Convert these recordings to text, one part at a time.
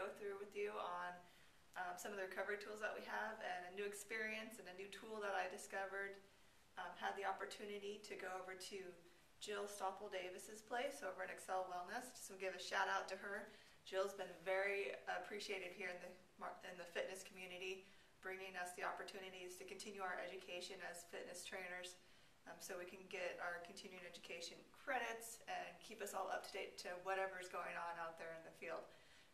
go through with you on some of the recovery tools that we have, and a new experience and a new tool that I discovered. Had the opportunity to go over to Jill Stoppel-Davis's place over at Excel Wellness. So give a shout out to her. Jill's been very appreciated here in the fitness community, bringing us the opportunities to continue our education as fitness trainers, so we can get our continuing education credits and keep us all up to date to whatever's going on out there in the field.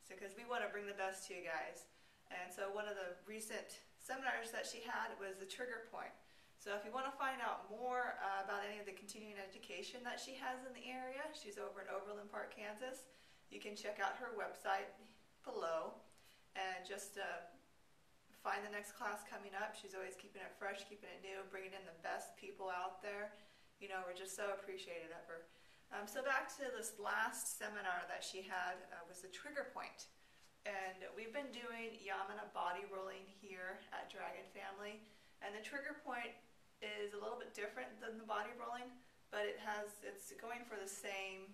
So because we want to bring the best to you guys. And so one of the recent seminars that she had was the trigger point. So if you want to find out more about any of the continuing education that she has in the area, she's over in Overland Park, Kansas. You can check out her website below and just find the next class coming up. She's always keeping it fresh, keeping it new, bringing in the best people out there. You know, we're just so appreciative of her. So back to this last seminar that she had was the trigger point. And we've been doing Yamuna body rolling here at Dragon Family. And the trigger point is a little bit different than the body rolling, but it's going for the same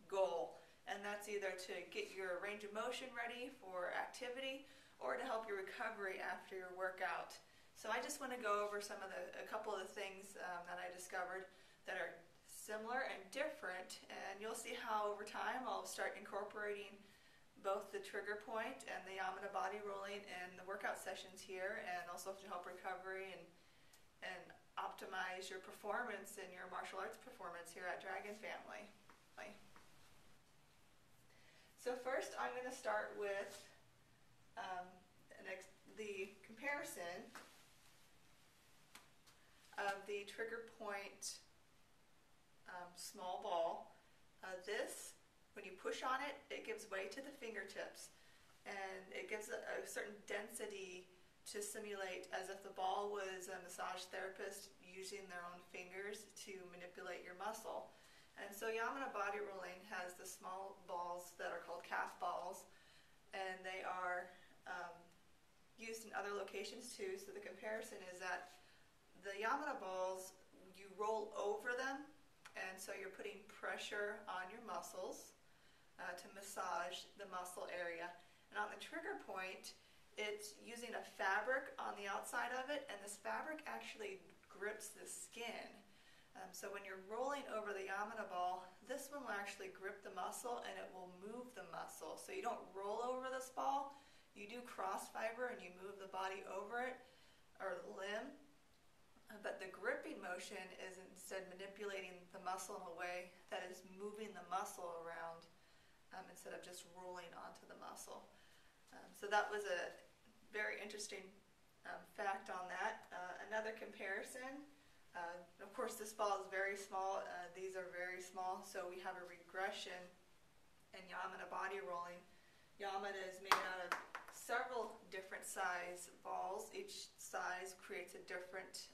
goal. And that's either to get your range of motion ready for activity or to help your recovery after your workout. So I just want to go over a couple of the things that I discovered that are similar and different, and you'll see how over time I'll start incorporating both the trigger point and the Yamuna body rolling in the workout sessions here, and also to help recovery and optimize your performance and your martial arts performance here at Dragon Family. So first I'm going to start with the comparison of the trigger point small ball. When you push on it, it gives way to the fingertips, and it gives a certain density to simulate as if the ball was a massage therapist using their own fingers to manipulate your muscle. And so Yamuna body rolling has the small balls that are called calf balls, and they are used in other locations too. So the comparison is that the Yamuna balls, you roll over them, and so you're putting pressure on your muscles to massage the muscle area. And on the trigger point, it's using a fabric on the outside of it, and this fabric actually grips the skin. So when you're rolling over the Yamuna ball, this one will actually grip the muscle and it will move the muscle. So you don't roll over this ball, you do cross fiber and you move the body over it, or the limb. But the gripping motion is instead manipulating the muscle in a way that is moving the muscle around instead of just rolling onto the muscle. So that was a very interesting fact on that. Another comparison, of course this ball is very small, these are very small, so we have a regression in Yamuna body rolling. Yamuna is made out of several different size balls. Each size creates a different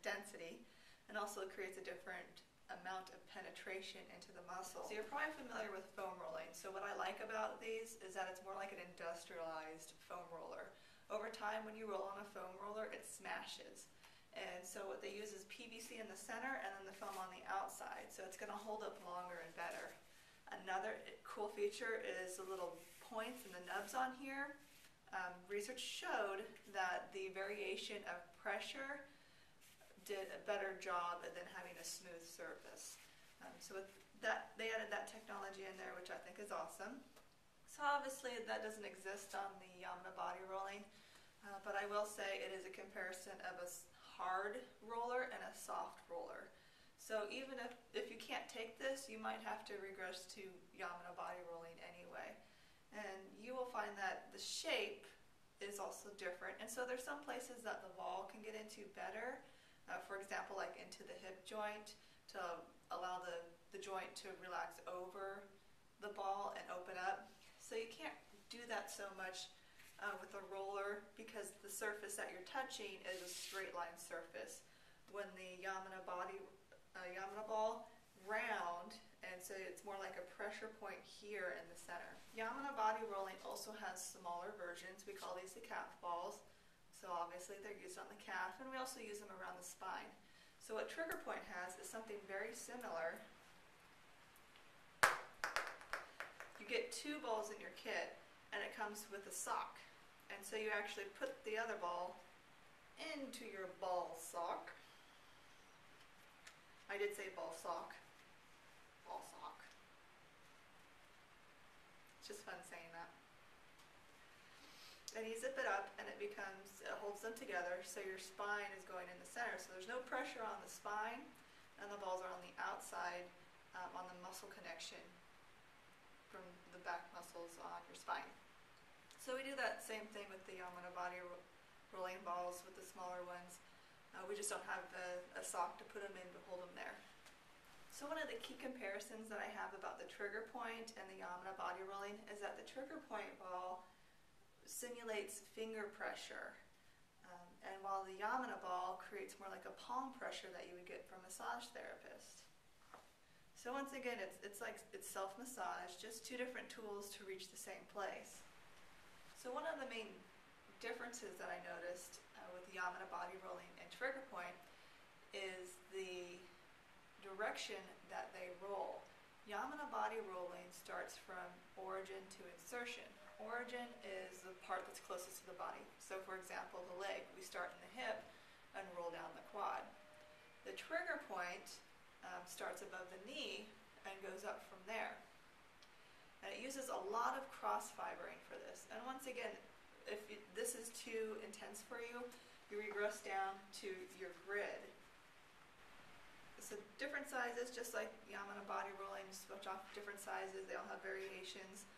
density, and also creates a different amount of penetration into the muscle. So you're probably familiar with foam rolling. So what I like about these is that it's more like an industrialized foam roller. Over time, when you roll on a foam roller, it smashes. And so what they use is PVC in the center and then the foam on the outside. So it's going to hold up longer and better. Another cool feature is the little points and the nubs on here. Research showed that the variation of pressure did a better job than having a smooth surface. So with that, they added that technology in there, which I think is awesome. So obviously that doesn't exist on the Yamuna body rolling, but I will say it is a comparison of a hard roller and a soft roller. So even if you can't take this, you might have to regress to Yamuna body rolling anyway. And you will find that the shape is also different. And so there's some places that the ball can get into better. For example, like into the hip joint, to allow the joint to relax over the ball and open up. So you can't do that so much with a roller, because the surface that you're touching is a straight line surface. When the Yamuna ball, round, and so it's more like a pressure point here in the center. Yamuna body rolling also has smaller versions. We call these the calf balls. So obviously they're used on the calf, and we also use them around the spine. So what trigger point has is something very similar. You get 2 balls in your kit, and it comes with a sock. And so you actually put the other ball into your ball sock. I did say ball sock. Ball sock. It's just fun saying that. And you zip it up and it holds them together, so your spine is going in the center. So there's no pressure on the spine, and the balls are on the outside, on the muscle connection from the back muscles on your spine. So we do that same thing with the Yamuna body rolling balls with the smaller ones. We just don't have a sock to put them in to hold them there. So one of the key comparisons that I have about the trigger point and the Yamuna body rolling is that the trigger point ball simulates finger pressure, and while the Yamuna ball creates more like a palm pressure that you would get from a massage therapist. So once again, it's self-massage, just 2 different tools to reach the same place. So one of the main differences that I noticed with the Yamuna body rolling and trigger point is the direction that they roll. Yamuna body rolling starts from origin to insertion. Origin is the part that's closest to the body. So for example, the leg, we start in the hip and roll down the quad. The trigger point starts above the knee and goes up from there. And it uses a lot of cross fibering for this. And once again, if this is too intense for you, you regress down to your grid. So different sizes, just like Yamuna body rolling, switch off different sizes, they all have variations.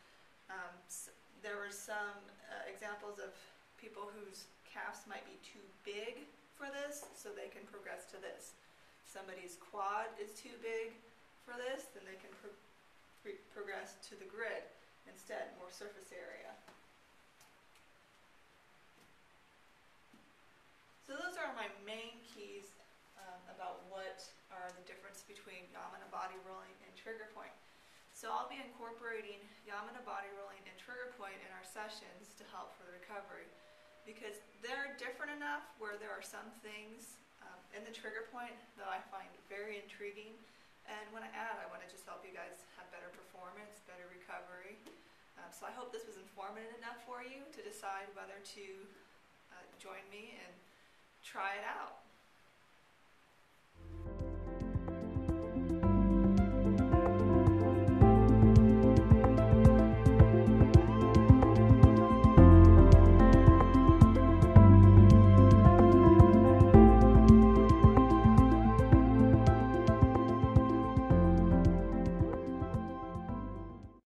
There were some examples of people whose calves might be too big for this, so they can progress to this. Somebody's quad is too big for this, then they can progress to the grid instead, more surface area. So those are my main keys about what are the difference between Yamuna body rolling and trigger point. So I'll be incorporating Yamuna body rolling and trigger point in our sessions to help for the recovery, because they're different enough where there are some things in the trigger point that I find very intriguing, and when I want to just help you guys have better performance, better recovery. So I hope this was informative enough for you to decide whether to join me and try it out.